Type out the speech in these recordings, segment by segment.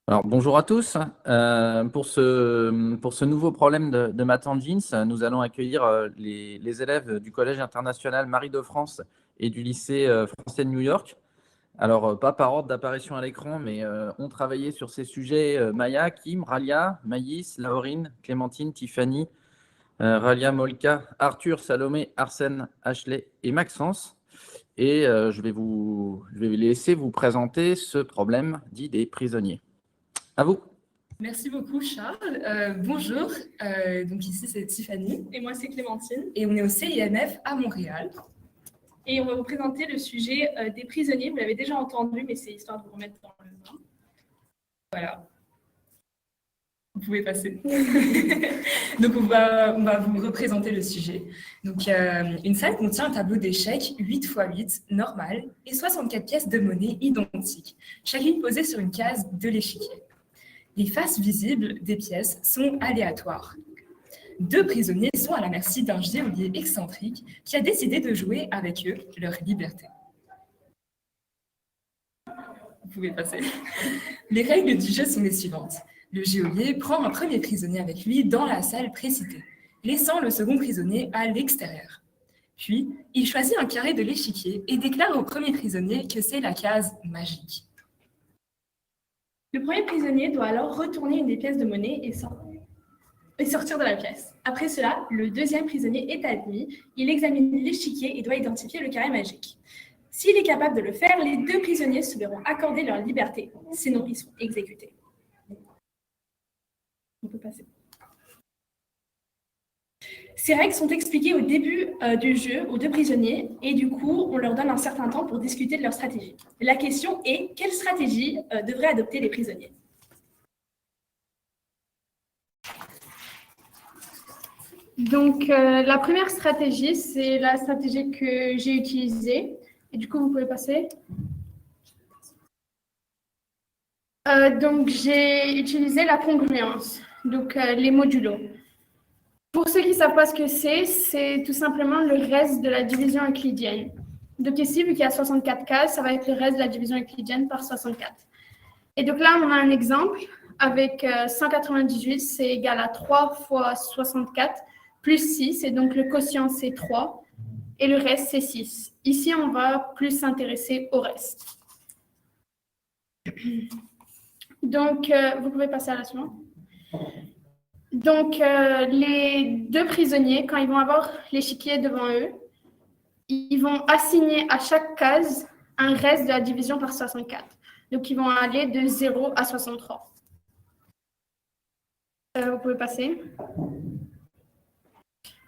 Alors, bonjour à tous. Pour ce nouveau problème de maths en jeans, nous allons accueillir les élèves du Collège international Marie de France et du lycée français de New York. Alors, pas par ordre d'apparition à l'écran, mais ont travaillé sur ces sujets Maya, Kim, Ralia, Maïs, Laurine, Clémentine, Tiffany, Ralia, Molka, Arthur, Salomé, Arsène, Ashley et Maxence. Et je vais laisser vous présenter ce problème dit des prisonniers. À vous. Merci beaucoup, Charles. Bonjour. Donc ici, c'est Tiffany. Et moi, c'est Clémentine. Et on est au CIMF à Montréal. Et on va vous présenter le sujet des prisonniers. Vous l'avez déjà entendu, mais c'est histoire de vous remettre dans le bain. Voilà. Vous pouvez passer. Donc, on va vous représenter le sujet. Donc, une salle contient un tableau d'échecs 8 x 8, normal, et 64 pièces de monnaie identiques, chacune posée sur une case de l'échiquier. Les faces visibles des pièces sont aléatoires. 2 prisonniers sont à la merci d'un geôlier excentrique qui a décidé de jouer avec eux leur liberté. Vous pouvez passer. Les règles du jeu sont les suivantes. Le geôlier prend un premier prisonnier avec lui dans la salle précitée, laissant le second prisonnier à l'extérieur. Puis, il choisit un carré de l'échiquier et déclare au premier prisonnier que c'est la case magique. Le premier prisonnier doit alors retourner une des pièces de monnaie et sortir de la pièce. Après cela, le deuxième prisonnier est admis. Il examine l'échiquier et doit identifier le carré magique. S'il est capable de le faire, les 2 prisonniers se verront accorder leur liberté. Sinon, ils sont exécutés. On peut passer. Ces règles sont expliquées au début du jeu aux 2 prisonniers et du coup, on leur donne un certain temps pour discuter de leur stratégie. La question est, quelle stratégie devraient adopter les prisonniers ? Donc, la première stratégie, c'est la stratégie que j'ai utilisée. Et du coup, vous pouvez passer. Donc, j'ai utilisé la congruence, donc les modulos. Pour ceux qui ne savent pas ce que c'est tout simplement le reste de la division euclidienne. Donc ici, vu qu'il y a 64 cases, ça va être le reste de la division euclidienne par 64. Et donc là, on a un exemple avec 198, c'est égal à 3 fois 64 plus 6, et donc le quotient, c'est 3, et le reste, c'est 6. Ici, on va plus s'intéresser au reste. Donc, vous pouvez passer à la suivante. Donc, les 2 prisonniers, quand ils vont avoir l'échiquier devant eux, ils vont assigner à chaque case un reste de la division par 64. Donc, ils vont aller de 0 à 63. Vous pouvez passer.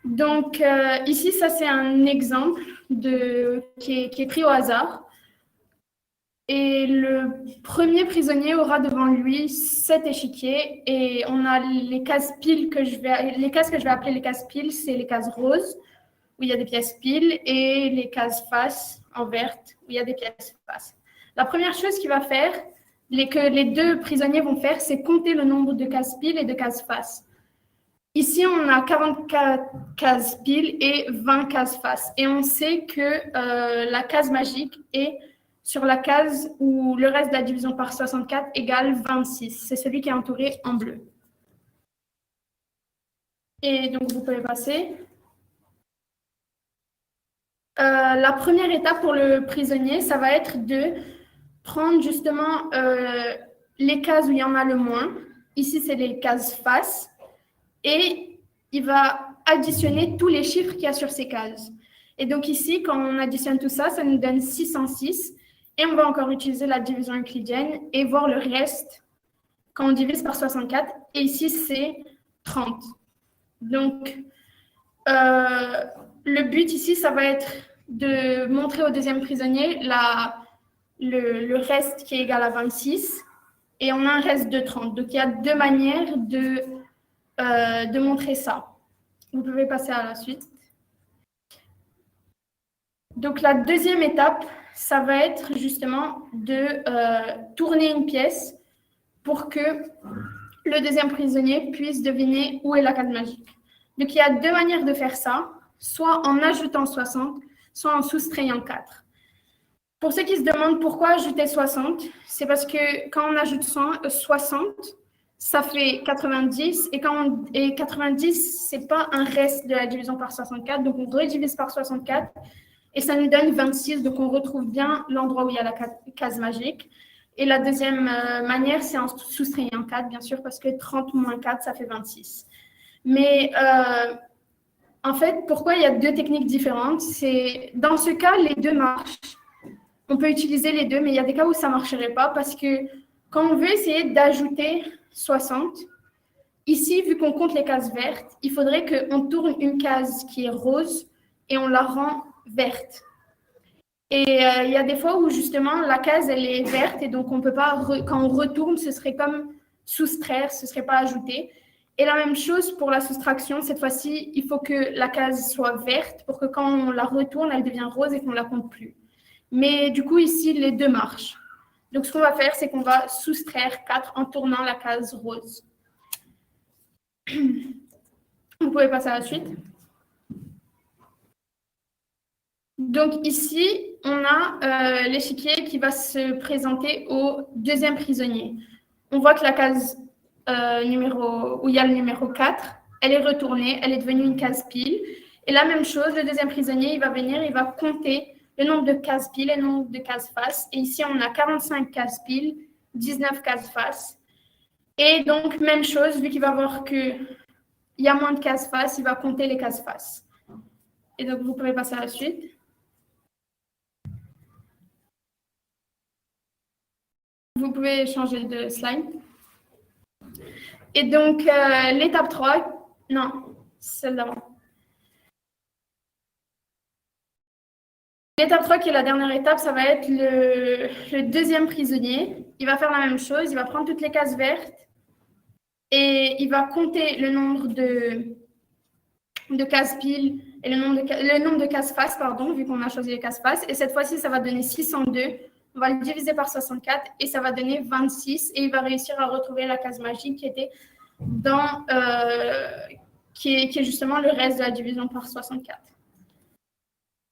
Donc, ici, ça, c'est un exemple qui est pris au hasard. Et le premier prisonnier aura devant lui 7 échiquiers et on a les cases piles les cases que je vais appeler les cases piles, c'est les cases roses où il y a des pièces piles et les cases face en verte où il y a des pièces face. La première chose qu'il va faire, que les 2 prisonniers vont faire, c'est compter le nombre de cases piles et de cases face. Ici, on a 44 cases piles et 20 cases face. Et on sait que la case magique est sur la case où le reste de la division par 64 égale 26. C'est celui qui est entouré en bleu. Et donc, vous pouvez passer. La première étape pour le prisonnier, ça va être de prendre justement les cases où il y en a le moins. Ici, c'est les cases face. Et il va additionner tous les chiffres qu'il y a sur ces cases. Et donc ici, quand on additionne tout ça, ça nous donne 606. Et on va encore utiliser la division euclidienne et voir le reste quand on divise par 64. Et ici, c'est 30. Donc, le but ici, ça va être de montrer au deuxième prisonnier le reste qui est égal à 26. Et on a un reste de 30. Donc, il y a 2 manières de montrer ça. Vous pouvez passer à la suite. Donc, la deuxième étape, ça va être justement de tourner une pièce pour que le deuxième prisonnier puisse deviner où est la case magique. Donc, il y a 2 manières de faire ça, soit en ajoutant 60, soit en soustrayant 4. Pour ceux qui se demandent pourquoi ajouter 60, c'est parce que quand on ajoute 60, ça fait 90, et 90, ce n'est pas un reste de la division par 64, donc on redivise par 64, et ça nous donne 26, donc on retrouve bien l'endroit où il y a la case magique. Et la deuxième manière, c'est en soustrayant 4, bien sûr, parce que 30 moins 4, ça fait 26. Mais en fait, pourquoi il y a deux techniques différentes? C'est dans ce cas, les deux marchent. On peut utiliser les deux, mais il y a des cas où ça ne marcherait pas parce que quand on veut essayer d'ajouter 60, ici, vu qu'on compte les cases vertes, il faudrait qu'on tourne une case qui est rose et on la rend verte. Et il y a des fois où justement la case, elle est verte et donc on ne peut pas, quand on retourne, ce serait comme soustraire, ce ne serait pas ajouter. Et la même chose pour la soustraction, cette fois-ci, il faut que la case soit verte pour que quand on la retourne, elle devient rose et qu'on ne la compte plus. Mais du coup, ici, les deux marchent. Donc, ce qu'on va faire, c'est qu'on va soustraire 4 en tournant la case rose. Vous pouvez passer à la suite. Donc, ici, on a l'échiquier qui va se présenter au deuxième prisonnier. On voit que la case où il y a le numéro 4, elle est retournée, elle est devenue une case pile. Et la même chose, le deuxième prisonnier, il va venir, il va compter le nombre de cases piles et le nombre de cases faces. Et ici, on a 45 cases piles, 19 cases faces. Et donc, même chose, vu qu'il va voir qu'il y a moins de cases faces, il va compter les cases faces. Et donc, vous pouvez passer à la suite. Vous pouvez changer de slide. Et donc, l'étape 3, non, celle d'avant. L'étape 3, qui est la dernière étape, ça va être le deuxième prisonnier. Il va faire la même chose, il va prendre toutes les cases vertes et il va compter le nombre de cases piles et le nombre de cases faces, pardon, vu qu'on a choisi les cases faces. Et cette fois-ci, ça va donner 602. On va le diviser par 64 et ça va donner 26. Et il va réussir à retrouver la case magique qui était qui est justement le reste de la division par 64.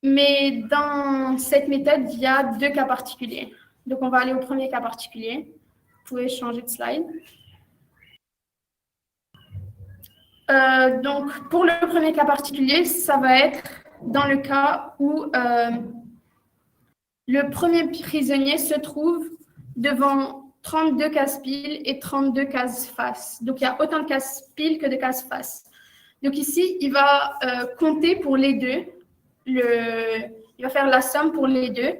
Mais dans cette méthode, il y a deux cas particuliers. Donc, on va aller au premier cas particulier. Vous pouvez changer de slide. Donc, pour le premier cas particulier, ça va être dans le cas où le premier prisonnier se trouve devant 32 cases piles et 32 cases faces. Donc, il y a autant de cases piles que de cases faces. Donc, ici, il va compter pour les deux. Il va faire la somme pour les deux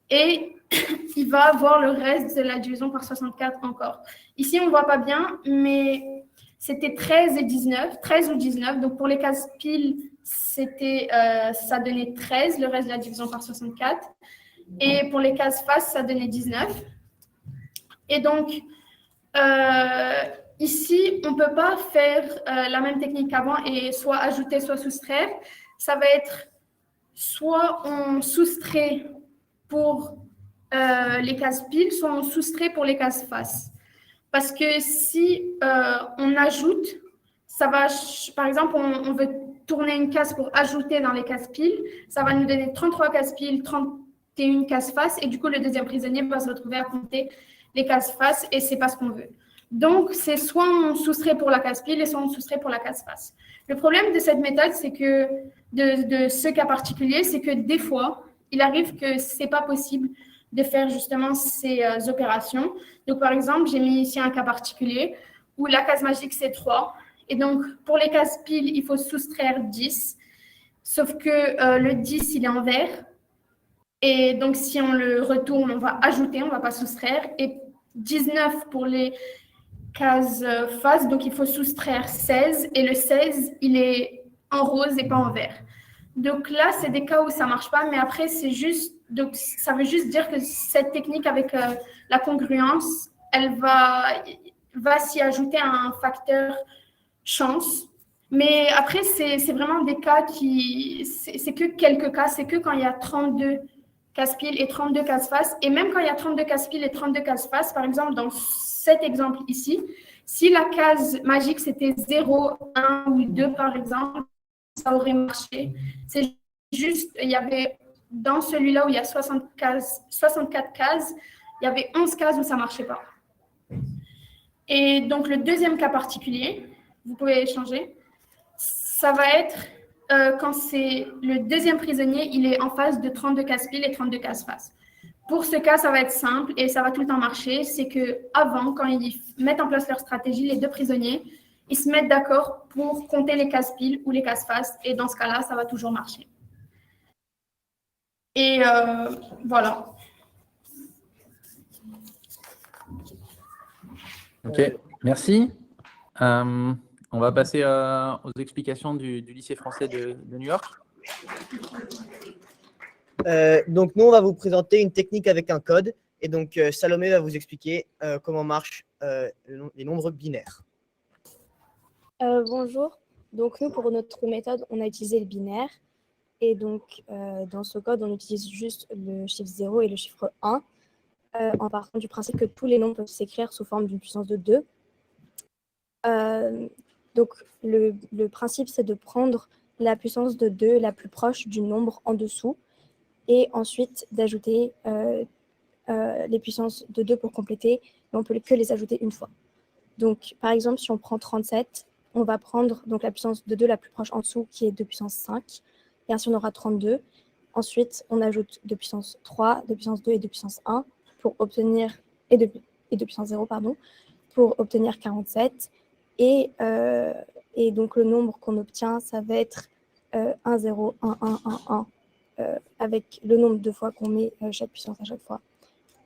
et il va avoir le reste de la division par 64 encore. Ici, on ne voit pas bien, mais c'était 13 et 19, 13 ou 19. Donc, pour les cases piles, ça donnait 13, le reste de la division par 64. Et pour les cases faces, ça donnait 19. Et donc, ici, on ne peut pas faire la même technique qu'avant et soit ajouter, soit soustraire. Ça va être soit on soustrait pour les cases piles, soit on soustrait pour les cases faces. Parce que si on ajoute, ça va, par exemple, on veut tourner une case pour ajouter dans les cases piles, ça va nous donner 33 cases piles, 31 cases faces, et du coup, le deuxième prisonnier va se retrouver à compter les cases faces, et c'est pas ce qu'on veut. Donc, c'est soit on soustrait pour la case pile, et soit on soustrait pour la case face. Le problème de cette méthode, c'est que de ce cas particulier, c'est que des fois, il arrive que ce n'est pas possible de faire justement ces opérations. Donc, par exemple, j'ai mis ici un cas particulier où la case magique, c'est 3. Et donc, pour les cases piles, il faut soustraire 10. Sauf que le 10, il est en vert. Et donc, si on le retourne, on va ajouter, on ne va pas soustraire. Et 19 pour les cases faces, donc il faut soustraire 16. Et le 16, il est en rose et pas en vert. Donc là, c'est des cas où ça ne marche pas, mais après, c'est juste, donc ça veut juste dire que cette technique avec la congruence, elle va s'y ajouter un facteur chance. Mais après, c'est vraiment des cas c'est que quelques cas, c'est que quand il y a 32 cases piles et 32 cases faces, et même quand il y a 32 cases piles et 32 cases faces, par exemple, dans cet exemple ici, si la case magique, c'était 0, 1 ou 2, par exemple, ça aurait marché. C'est juste, il y avait dans celui-là où il y a 64 cases, il y avait 11 cases où ça ne marchait pas. Et donc, le deuxième cas particulier, vous pouvez changer, ça va être quand c'est le deuxième prisonnier, il est en face de 32 cases pile et 32 cases face. Pour ce cas, ça va être simple et ça va tout le temps marcher. C'est qu'avant, quand ils mettent en place leur stratégie, les deux prisonniers, ils se mettent d'accord pour compter les cases pile ou les cases face. Et dans ce cas-là, ça va toujours marcher. Et voilà. Ok, merci. On va passer aux explications du lycée français de New York. Donc, nous, on va vous présenter une technique avec un code. Et donc, Salomé va vous expliquer comment marchent les nombres binaires. Bonjour. Donc, nous, pour notre méthode, on a utilisé le binaire. Et donc, dans ce code, on utilise juste le chiffre 0 et le chiffre 1, en partant du principe que tous les nombres peuvent s'écrire sous forme d'une puissance de 2. Donc, le principe, c'est de prendre la puissance de 2 la plus proche du nombre en dessous et ensuite d'ajouter les puissances de 2 pour compléter, mais on peut que les ajouter une fois. Donc, par exemple, si on prend 37, on va prendre donc, la puissance de 2 la plus proche en dessous, qui est 2 puissance 5, et ainsi on aura 32. Ensuite, on ajoute 2 puissance 3, 2 puissance 2 et 2 puissance 1 pour obtenir, et 2 puissance 0, pardon, pour obtenir 47. Et donc, le nombre qu'on obtient, ça va être 1, 0, 1, 1, 1, 1, avec le nombre de fois qu'on met chaque puissance à chaque fois.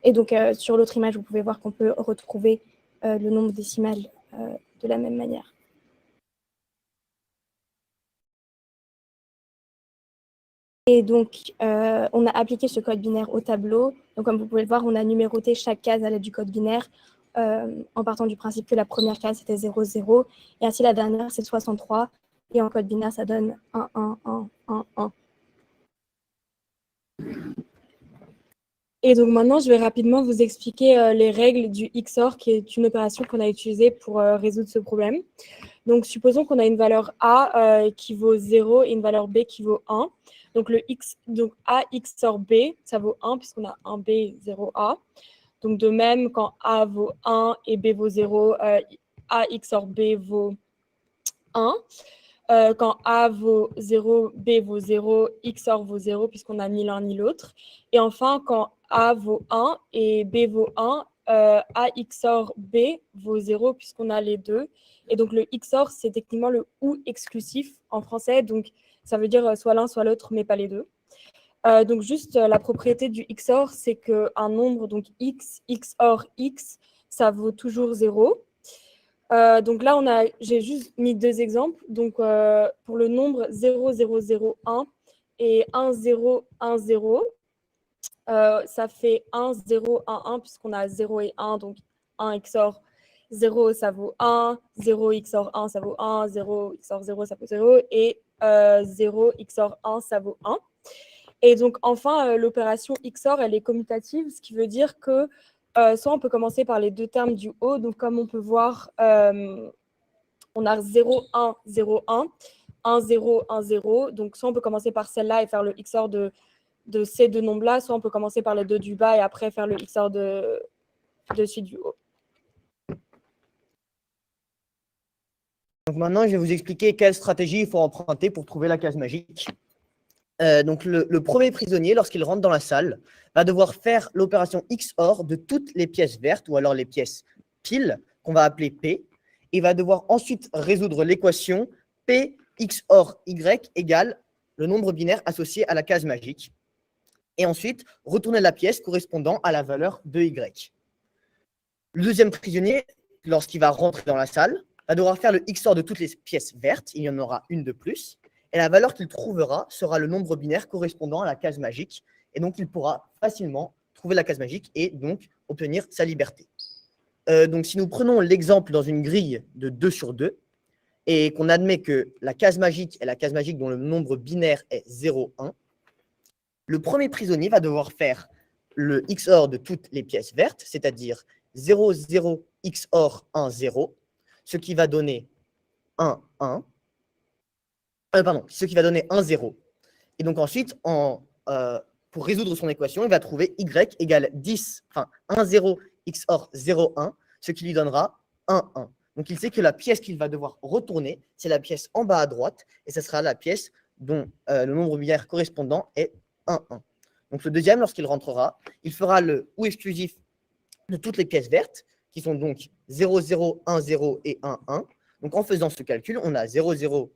Et donc, sur l'autre image, vous pouvez voir qu'on peut retrouver le nombre décimal de la même manière. Et donc, on a appliqué ce code binaire au tableau. Donc, comme vous pouvez le voir, on a numéroté chaque case à l'aide du code binaire en partant du principe que la première case, c'était 0, 0. Et ainsi, la dernière, c'est 63. Et en code binaire, ça donne 1, 1, 1, 1, 1. Et donc maintenant, je vais rapidement vous expliquer les règles du XOR, qui est une opération qu'on a utilisée pour résoudre ce problème. Donc, supposons qu'on a une valeur A qui vaut 0 et une valeur B qui vaut 1. Donc, A XOR B, ça vaut 1 puisqu'on a 1B, 0A. Donc, de même, quand A vaut 1 et B vaut 0, A XOR B vaut 1. Quand A vaut 0, B vaut 0, XOR vaut 0 puisqu'on a ni l'un ni l'autre. Et enfin, quand A vaut 1 et B vaut 1, A XOR B vaut 0 puisqu'on a les deux. Et donc, le XOR, c'est techniquement le OU exclusif en français. Donc, ça veut dire soit l'un, soit l'autre, mais pas les deux. Donc, juste la propriété du XOR, c'est qu'un nombre, donc X, XOR X, ça vaut toujours 0. Donc là, j'ai juste mis deux exemples. Donc, pour le nombre 0001 et 1010, ça fait 1011 puisqu'on a 0 et 1. Donc, 1 XOR 0, ça vaut 1. 0 XOR 1, ça vaut 1. 0 XOR 0, ça vaut 0. Et 0 XOR 1, ça vaut 1. Et donc, enfin, l'opération XOR, elle est commutative, ce qui veut dire que soit on peut commencer par les deux termes du haut. Donc, comme on peut voir, on a 0, 1, 0, 1, 1, 0, 1, 0. Donc, soit on peut commencer par celle-là et faire le XOR de ces deux nombres-là, soit on peut commencer par les deux du bas et après faire le XOR de celui du haut. Donc maintenant, je vais vous expliquer quelle stratégie il faut emprunter pour trouver la case magique. Donc le premier prisonnier, lorsqu'il rentre dans la salle, va devoir faire l'opération XOR de toutes les pièces vertes ou alors les pièces piles qu'on va appeler P. Il va devoir ensuite résoudre l'équation P XOR Y égale le nombre binaire associé à la case magique. Et ensuite, retourner la pièce correspondant à la valeur de Y. Le deuxième prisonnier, lorsqu'il va rentrer dans la salle, va devoir faire le XOR de toutes les pièces vertes. Il y en aura une de plus. Et la valeur qu'il trouvera sera le nombre binaire correspondant à la case magique. Et donc, il pourra facilement trouver la case magique et donc obtenir sa liberté. Donc, si nous prenons l'exemple dans une grille de 2 sur 2 et qu'on admet que la case magique est la case magique dont le nombre binaire est 0, 1, le premier prisonnier va devoir faire le XOR de toutes les pièces vertes, c'est-à-dire 0, 0, XOR 1, 0, ce qui va donner 1, 1. Ce qui va donner 1, 0. Et donc ensuite, en pour résoudre son équation, il va trouver y égale 10, enfin 1, 0 XOR 0, 1, ce qui lui donnera 1, 1. Donc, il sait que la pièce qu'il va devoir retourner, c'est la pièce en bas à droite, et ce sera la pièce dont le nombre binaire correspondant est 1, 1. Donc, le deuxième, lorsqu'il rentrera, il fera le ou exclusif de toutes les pièces vertes, qui sont donc 0, 0, 1, 0 et 1, 1. Donc, en faisant ce calcul, on a 0, 0,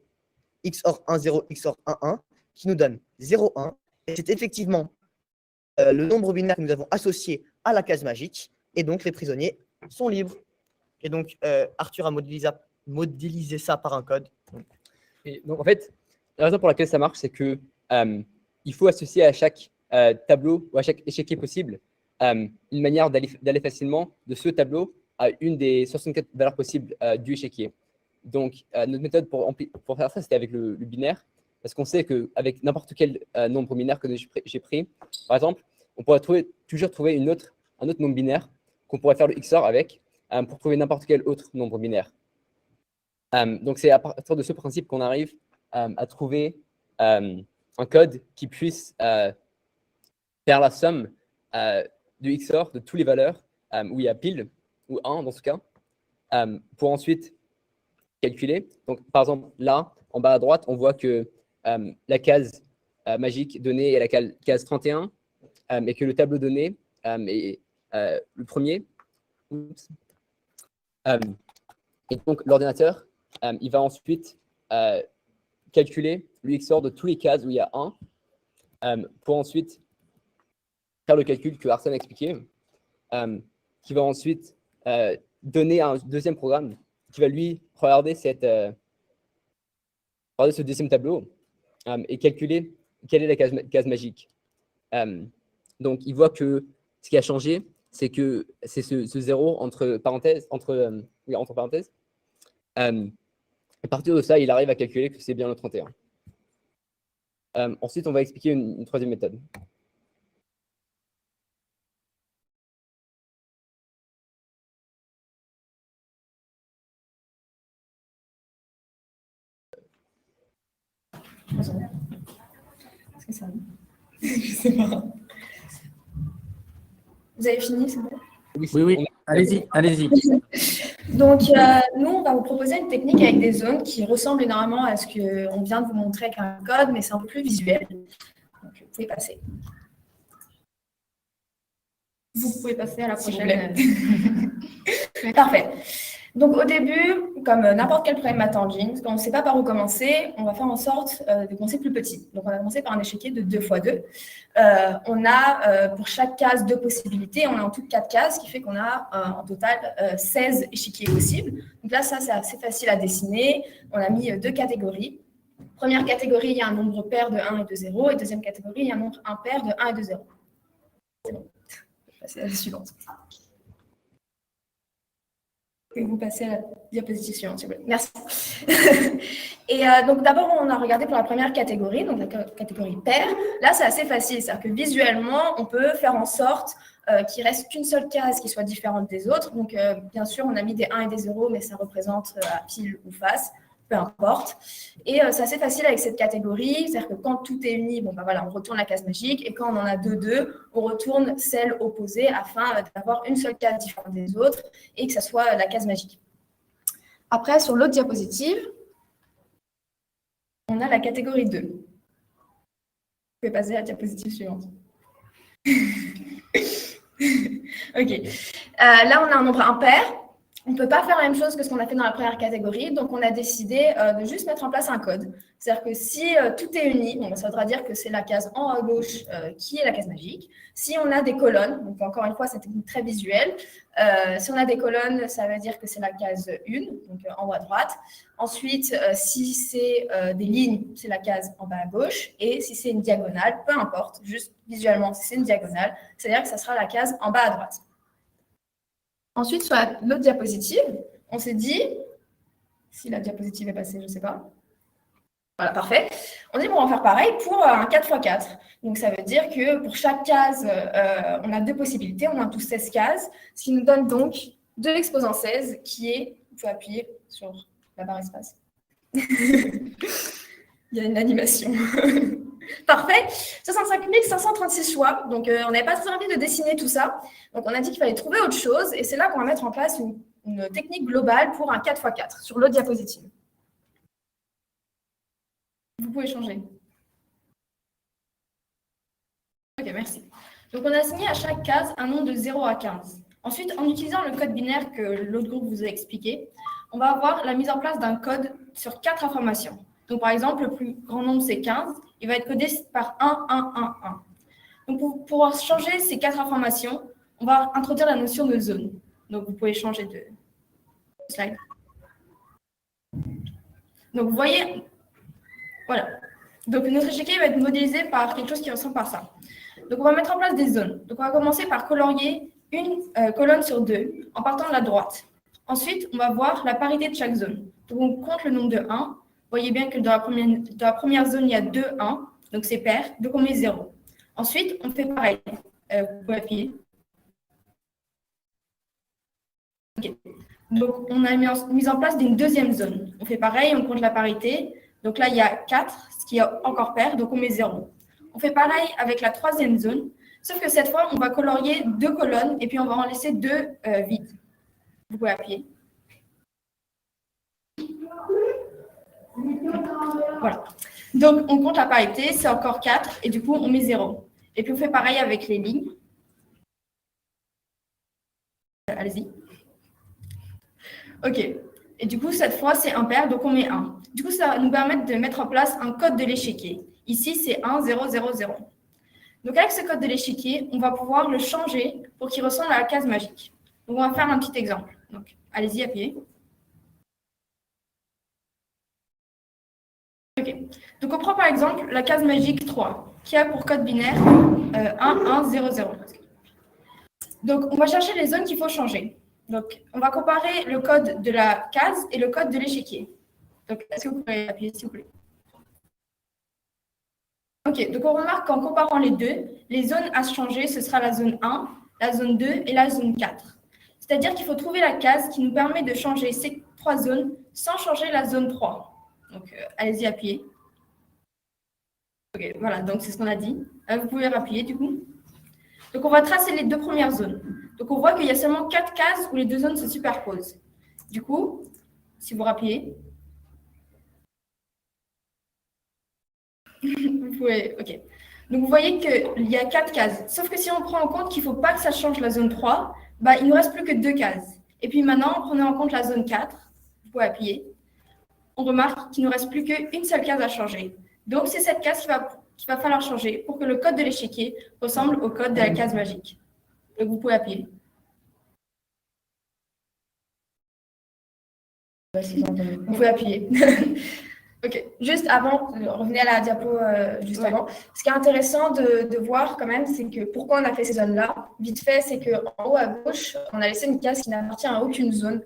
XOR 1, 0, XOR 1, 1, qui nous donne 0, 1. Et c'est effectivement le nombre binaire que nous avons associé à la case magique, et donc les prisonniers sont libres. Et donc, Arthur a modélisé ça par un code. Et donc, en fait, la raison pour laquelle ça marche, c'est que il faut associer à chaque tableau ou à chaque échiquier possible une manière d'aller facilement de ce tableau à une des 64 valeurs possibles du échiquier. Donc, notre méthode pour faire ça, c'était avec le binaire, parce qu'on sait qu'avec n'importe quel nombre binaire que j'ai pris, par exemple, on pourrait toujours trouver un autre nombre binaire qu'on pourrait faire le XOR avec pour trouver n'importe quel autre nombre binaire. Donc, c'est à partir de ce principe qu'on arrive à trouver un code qui puisse faire la somme du XOR de toutes les valeurs où il y a pile ou 1 dans ce cas, pour ensuite calculer. Donc, par exemple, là, en bas à droite, on voit que la case magique donnée est la case 31 et que le tableau donné est le premier. Oups. Et donc, l'ordinateur, il va ensuite calculer le XOR de tous les cases où il y a 1 pour ensuite faire le calcul que Arsène a expliqué, qui va ensuite donner un deuxième programme qui va lui regarder ce deuxième tableau et calculer quelle est la case magique. Donc, il voit que ce qui a changé, c'est que c'est ce 0 entre parenthèses. À partir de ça, il arrive à calculer que c'est bien le 31. Ensuite, on va expliquer une troisième méthode. Est-ce que ça va? Je sais pas. Vous avez fini, c'est bon? Oui. Allez-y. Donc, nous, on va vous proposer une technique avec des zones qui ressemblent énormément à ce qu'on vient de vous montrer avec un code, mais c'est un peu plus visuel. Donc, vous pouvez passer. Vous pouvez passer à la prochaine. Parfait. Donc, au début, comme n'importe quel problème math engine, quand on ne sait pas par où commencer, on va faire en sorte de commencer plus petit. Donc, on va commencer par un échiquier de 2 x 2. On a pour chaque case 2 possibilités. On a en tout 4 cases, ce qui fait qu'on a en total 16 échiquiers possibles. Donc là, ça, c'est assez facile à dessiner. On a mis 2 catégories. Première catégorie, il y a un nombre pair de 1 et de 0. Et deuxième catégorie, il y a un nombre impair de 1 et de 0. C'est bon. Je vais passer à la suivante. Et vous passez à la diapositive suivante, s'il vous plaît. Merci. Et donc, d'abord, on a regardé pour la première catégorie, donc la catégorie pair. Là, c'est assez facile. C'est-à-dire que visuellement, on peut faire en sorte qu'il ne reste qu'une seule case qui soit différente des autres. Donc, bien sûr, on a mis des 1 et des 0, mais ça représente à pile ou face, peu importe. Et c'est assez facile avec cette catégorie. C'est-à-dire que quand tout est uni, bon, ben voilà, on retourne la case magique. Et quand on en a 2, on retourne celle opposée afin d'avoir une seule case différente des autres et que ça soit la case magique. Après, sur l'autre diapositive, on a la catégorie 2. Vous pouvez passer à la diapositive suivante. OK. Là, on a un nombre impair. On ne peut pas faire la même chose que ce qu'on a fait dans la première catégorie, donc on a décidé de juste mettre en place un code. C'est-à-dire que si tout est uni, bon, ça voudra dire que c'est la case en haut à gauche qui est la case magique. Si on a des colonnes, donc encore une fois, c'est une technique très visuelle. Si on a des colonnes, ça veut dire que c'est la case 1, donc en haut à droite. Ensuite, si c'est des lignes, c'est la case en bas à gauche. Et si c'est une diagonale, peu importe, juste visuellement, si c'est une diagonale, c'est-à-dire que ça sera la case en bas à droite. Ensuite, sur l'autre diapositive, on s'est dit, si la diapositive est passée, je ne sais pas. Voilà, parfait. On dit, bon, on va faire pareil pour un 4x4. Donc, ça veut dire que pour chaque case, on a 2 possibilités. On a tous 16 cases, ce qui nous donne donc 2 exposant 16, qui est, il faut appuyer sur la barre espace. Il y a une animation. Parfait. 65 536 choix. Donc, on n'avait pas très envie de dessiner tout ça. Donc, on a dit qu'il fallait trouver autre chose. Et c'est là qu'on va mettre en place une technique globale pour un 4x4 sur l'autre diapositive. Vous pouvez changer. OK, merci. Donc, on a assigné à chaque case un nombre de 0 à 15. Ensuite, en utilisant le code binaire que l'autre groupe vous a expliqué, on va avoir la mise en place d'un code sur 4 informations. Donc, par exemple, le plus grand nombre, c'est 15. Il va être codé par 1, 1, 1, 1. Donc, pour pouvoir changer ces 4 informations, on va introduire la notion de zone. Donc, vous pouvez changer de slide. Donc, vous voyez, voilà. Donc, notre échiquier va être modélisé par quelque chose qui ressemble à ça. Donc, on va mettre en place des zones. Donc, on va commencer par colorier une colonne sur 2 en partant de la droite. Ensuite, on va voir la parité de chaque zone. Donc, on compte le nombre de 1. Vous voyez bien que dans la première zone, il y a 2 1. Donc, c'est pair. Donc, on met 0. Ensuite, on fait pareil. Vous pouvez appuyer. OK. Donc, on a mis en place une deuxième zone. On fait pareil, on compte la parité. Donc là, il y a 4, ce qui est encore pair. Donc, on met 0. On fait pareil avec la troisième zone. Sauf que cette fois, on va colorier 2 colonnes et puis on va en laisser 2 vides. Vous pouvez appuyer. Voilà. Donc, on compte la parité, c'est encore 4 et du coup, on met 0. Et puis, on fait pareil avec les lignes. Allez-y. OK. Et du coup, cette fois, c'est impair, donc on met 1. Du coup, ça va nous permettre de mettre en place un code de l'échiquier. Ici, c'est 1, 0, 0, 0. Donc, avec ce code de l'échiquier, on va pouvoir le changer pour qu'il ressemble à la case magique. Donc, on va faire un petit exemple. Donc, allez-y, appuyez. OK. Donc, on prend par exemple la case magique 3, qui a pour code binaire 1, 1, 0, 0. Donc, on va chercher les zones qu'il faut changer. Donc, on va comparer le code de la case et le code de l'échiquier. Donc, est-ce que vous pouvez appuyer, s'il vous plaît? OK, donc on remarque qu'en comparant les deux, les zones à changer, ce sera la zone 1, la zone 2 et la zone 4. C'est-à-dire qu'il faut trouver la case qui nous permet de changer ces 3 zones sans changer la zone 3. Donc, allez-y, appuyez. OK, voilà, donc c'est ce qu'on a dit. Vous pouvez rappuyer, du coup. Donc, on va tracer les 2 premières zones. Donc, on voit qu'il y a seulement 4 cases où les 2 zones se superposent. Du coup, si vous rappuyez, vous pouvez, OK. Donc, vous voyez qu'il y a 4 cases. Sauf que si on prend en compte qu'il ne faut pas que ça change la zone 3, bah, il ne nous reste plus que 2 cases. Et puis maintenant, prenez en compte la zone 4. Vous pouvez appuyer. On remarque qu'il ne nous reste plus qu'une seule case à changer. Donc, c'est cette case qu'il va falloir changer pour que le code de l'échiquier ressemble au code de la case magique. Donc, vous pouvez appuyer. Vous pouvez appuyer. OK. Juste avant, revenez à la diapo juste avant. Ce qui est intéressant de voir quand même, c'est que pourquoi on a fait ces zones-là. Vite fait, c'est qu'en haut à gauche, on a laissé une case qui n'appartient à aucune zone.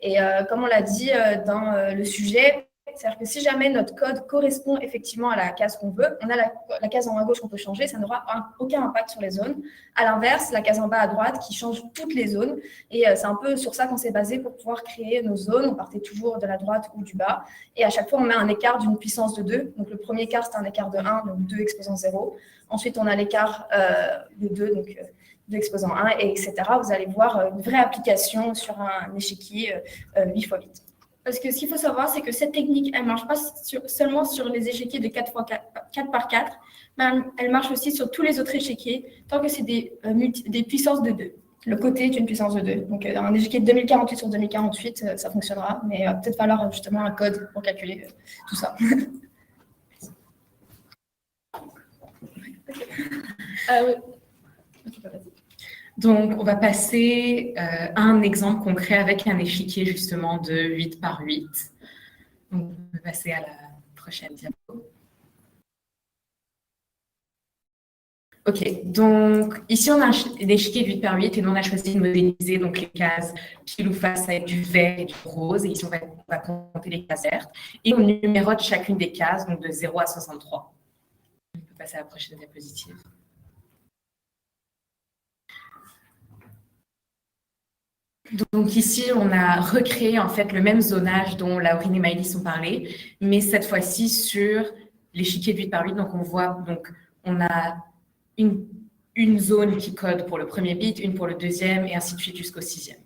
Et comme on l'a dit dans le sujet, c'est-à-dire que si jamais notre code correspond effectivement à la case qu'on veut, on a la case en haut à gauche qu'on peut changer, ça n'aura aucun impact sur les zones. À l'inverse, la case en bas à droite qui change toutes les zones. Et c'est un peu sur ça qu'on s'est basé pour pouvoir créer nos zones. On partait toujours de la droite ou du bas. Et à chaque fois, on met un écart d'une puissance de 2. Donc le premier écart, c'est un écart de 1, donc 2 exposant 0. Ensuite, on a l'écart de 2, donc 2 exposant 1, et etc. Vous allez voir une vraie application sur un échiquier 8 x 8. Parce que ce qu'il faut savoir, c'est que cette technique, elle ne marche pas seulement sur les échiquiers de 4 par 4, mais elle marche aussi sur tous les autres échiquiers, tant que c'est des puissances de 2. Le côté est une puissance de 2. Donc, un échiquier de 2048 sur 2048, ça fonctionnera, mais il va peut-être falloir justement un code pour calculer tout ça. Oui. Donc, on va passer à un exemple concret avec un échiquier justement de 8 par 8. Donc, on va passer à la prochaine diapo. OK, donc ici on a un échiquier de 8 par 8 et nous on a choisi de modéliser donc, les cases pile ou face avec du vert et du rose. Et ici on va compter les cases vertes et on numérote chacune des cases donc de 0 à 63. On peut passer à la prochaine diapositive. Donc ici, on a recréé en fait le même zonage dont Laurine et Maëlys ont parlé, mais cette fois-ci sur l'échiquier de 8 par 8. Donc, on a une zone qui code pour le premier bit, une pour le deuxième, et ainsi de suite jusqu'au 6e.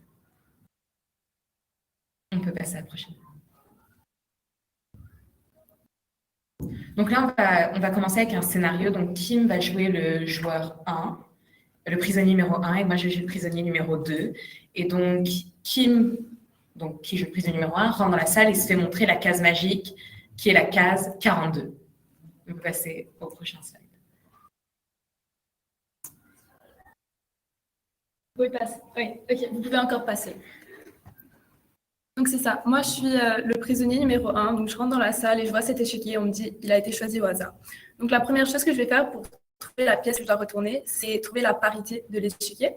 On peut passer à la prochaine. Donc là, on va commencer avec un scénario. Donc, Kim va jouer le joueur 1, le prisonnier numéro 1, et moi, je vais jouer le prisonnier numéro 2. Et donc, Kim, qui joue le prisonnier numéro 1, rentre dans la salle et se fait montrer la case magique, qui est la case 42. On peut passer au prochain slide. Vous pouvez passer. Oui, ok, vous pouvez encore passer. Donc c'est ça, moi je suis le prisonnier numéro 1, donc je rentre dans la salle et je vois cet échiquier, on me dit il a été choisi au hasard. Donc la première chose que je vais faire pour trouver la pièce que je dois retourner, c'est trouver la parité de l'échiquier.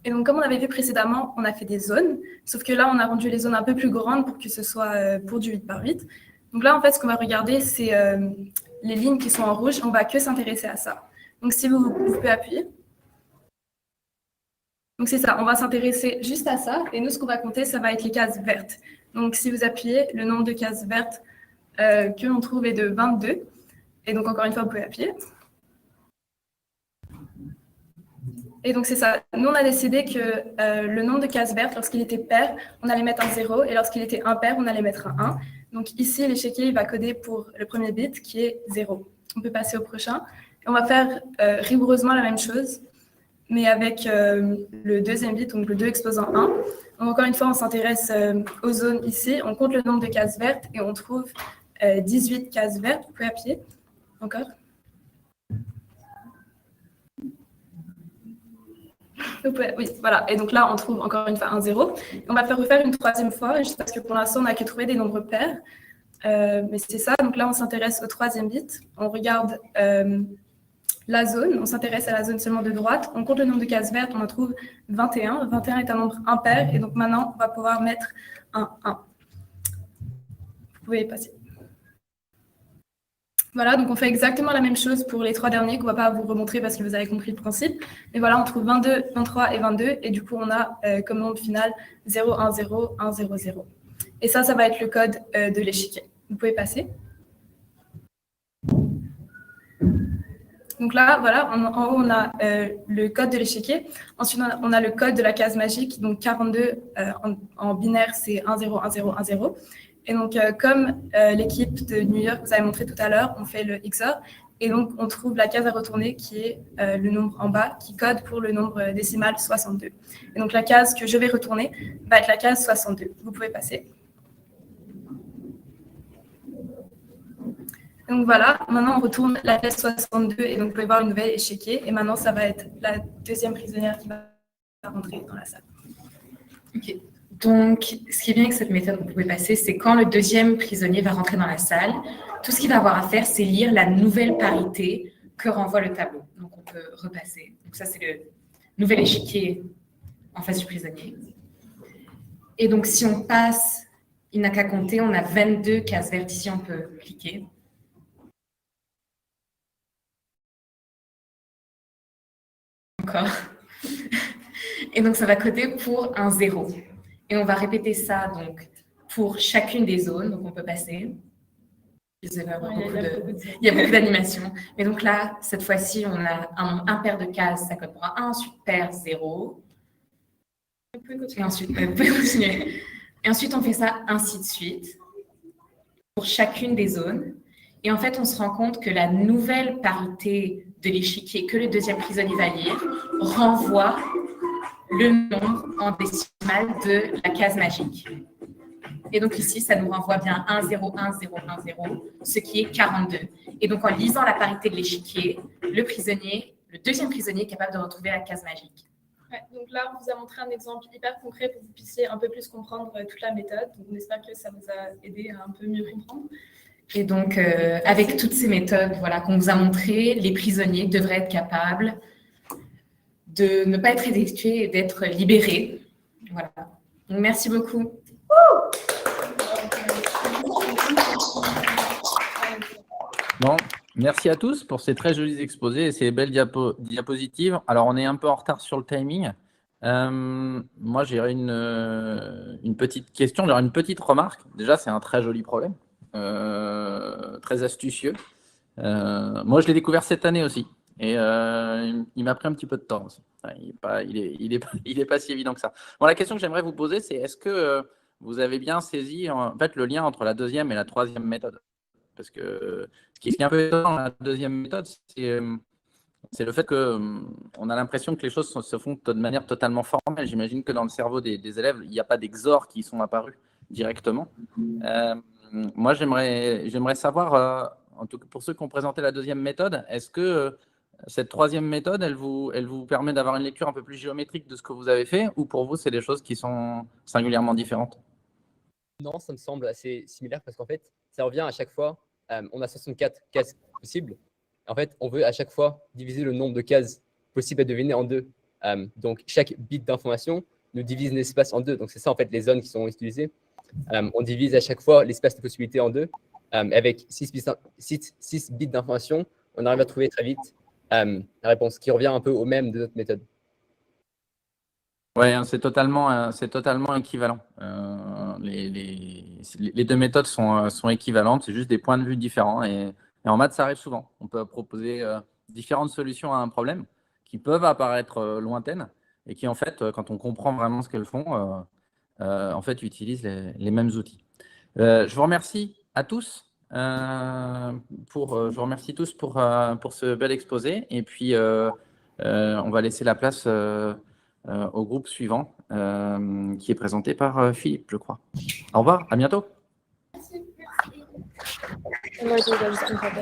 Et donc comme on avait vu précédemment, on a fait des zones, sauf que là on a rendu les zones un peu plus grandes pour que ce soit pour du 8 par 8. Donc là en fait ce qu'on va regarder c'est les lignes qui sont en rouge, on va que s'intéresser à ça. Donc si vous pouvez appuyer. Donc c'est ça, on va s'intéresser juste à ça. Et nous, ce qu'on va compter, ça va être les cases vertes. Donc si vous appuyez, le nombre de cases vertes que l'on trouve est de 22. Et donc encore une fois, vous pouvez appuyer. Et donc c'est ça. Nous, on a décidé que le nombre de cases vertes, lorsqu'il était pair, on allait mettre un 0. Et lorsqu'il était impair, on allait mettre un 1. Donc ici, l'échiquier va coder pour le premier bit qui est 0. On peut passer au prochain. Et on va faire rigoureusement la même chose, mais avec le deuxième bit, donc le 2 exposant 1. Donc, encore une fois, on s'intéresse aux zones ici, on compte le nombre de cases vertes et on trouve 18 cases vertes. Vous pouvez appuyer encore. Oui, voilà. Et donc là, on trouve encore une fois un 0. Et on va faire refaire une troisième fois, juste parce que pour l'instant, on n'a que trouvé des nombres pairs. Mais c'est ça. Donc là, on s'intéresse au troisième bit. On regarde la zone, on s'intéresse à la zone seulement de droite, on compte le nombre de cases vertes, on en trouve 21. 21 est un nombre impair, et donc maintenant, on va pouvoir mettre un 1. Vous pouvez passer. Voilà, donc on fait exactement la même chose pour les trois derniers, qu'on ne va pas vous remontrer parce que vous avez compris le principe. Mais voilà, on trouve 22, 23 et 22, et du coup, on a comme nombre final 0, 1, 0, 1, 0, 0. Et ça va être le code de l'échiquier. Vous pouvez passer. Donc là, voilà, en haut, on a le code de l'échiquier. Ensuite, on a le code de la case magique. Donc 42 en binaire, c'est 1, 0, 1, 0, 1, 0. Et donc, comme l'équipe de New York vous avez montré tout à l'heure, on fait le XOR. Et donc, on trouve la case à retourner qui est le nombre en bas, qui code pour le nombre décimal 62. Et donc, la case que je vais retourner va être la case 62. Vous pouvez passer. Donc voilà, maintenant on retourne la pièce 62 et donc vous pouvez voir une nouvelle échiquier. Et maintenant, ça va être la deuxième prisonnière qui va rentrer dans la salle. Ok. Donc, ce qui est bien avec cette méthode que vous pouvez passer, c'est quand le deuxième prisonnier va rentrer dans la salle, tout ce qu'il va avoir à faire, c'est lire la nouvelle parité que renvoie le tableau. Donc, on peut repasser. Donc, ça, c'est le nouvel échiquier en face du prisonnier. Et donc, si on passe, il n'a qu'à compter, on a 22 cases vertes ici, on peut cliquer. Encore. Et donc, ça va coder pour un 0. Et on va répéter ça donc pour chacune des zones. Donc, on peut passer. Il y a beaucoup d'animations. Mais donc là, cette fois-ci, on a un nombre impair de cases, ça code pour un 1, ensuite pair 0. Et ensuite, vous pouvez continuer. Et ensuite, on fait ça ainsi de suite pour chacune des zones. Et en fait, on se rend compte que la nouvelle parité de l'échiquier que le deuxième prisonnier va lire renvoie le nombre en décimal de la case magique. Et donc ici, ça nous renvoie bien 1, 0, 1, 0, 1, 0, ce qui est 42. Et donc en lisant la parité de l'échiquier, le deuxième prisonnier est capable de retrouver la case magique. Ouais, donc là, on vous a montré un exemple hyper concret pour que vous puissiez un peu plus comprendre toute la méthode. Donc on espère que ça vous a aidé à un peu mieux comprendre. Et donc, avec toutes ces méthodes qu'on vous a montrées, les prisonniers devraient être capables de ne pas être exécutés et d'être libérés. Voilà. Donc, merci beaucoup. Bon, merci à tous pour ces très jolis exposés et ces belles diapositives. Alors, on est un peu en retard sur le timing. Moi, j'ai une petite question, une petite remarque. Déjà, c'est un très joli problème, très astucieux. Moi, je l'ai découvert cette année aussi. Et il m'a pris un petit peu de temps aussi. Ouais, il est pas si évident que ça. Bon, la question que j'aimerais vous poser, c'est est-ce que vous avez bien saisi en fait le lien entre la deuxième et la troisième méthode? Parce que ce qui est un peu étonnant dans la deuxième méthode, c'est le fait qu'on a l'impression que les choses se font de manière totalement formelle. J'imagine que dans le cerveau des élèves, il n'y a pas d'exors qui sont apparus directement. Moi, j'aimerais savoir, en tout cas pour ceux qui ont présenté la deuxième méthode, est-ce que cette troisième méthode, elle vous permet d'avoir une lecture un peu plus géométrique de ce que vous avez fait, ou pour vous, c'est des choses qui sont singulièrement différentes? Non, ça me semble assez similaire parce qu'en fait, ça revient à chaque fois. On a 64 cases possibles. En fait, on veut à chaque fois diviser le nombre de cases possibles à deviner en deux. Donc, chaque bit d'information nous divise l'espace en deux. Donc, c'est ça, en fait, les zones qui sont utilisées. On divise à chaque fois l'espace de possibilités en deux. Avec 6 bits d'information, on arrive à trouver très vite la réponse, qui revient un peu au même de notre méthode. Ouais, c'est totalement équivalent. Les deux méthodes sont équivalentes, c'est juste des points de vue différents. Et en maths, ça arrive souvent. On peut proposer différentes solutions à un problème qui peuvent apparaître lointaines et qui, en fait, quand on comprend vraiment ce qu'elles font, en fait, utilisent les mêmes outils. Je vous remercie à tous. Je vous remercie tous pour ce bel exposé. Et puis, on va laisser la place au groupe suivant, qui est présenté par Philippe, je crois. Au revoir, à bientôt. Merci. Moi, je vais ajouter une photo.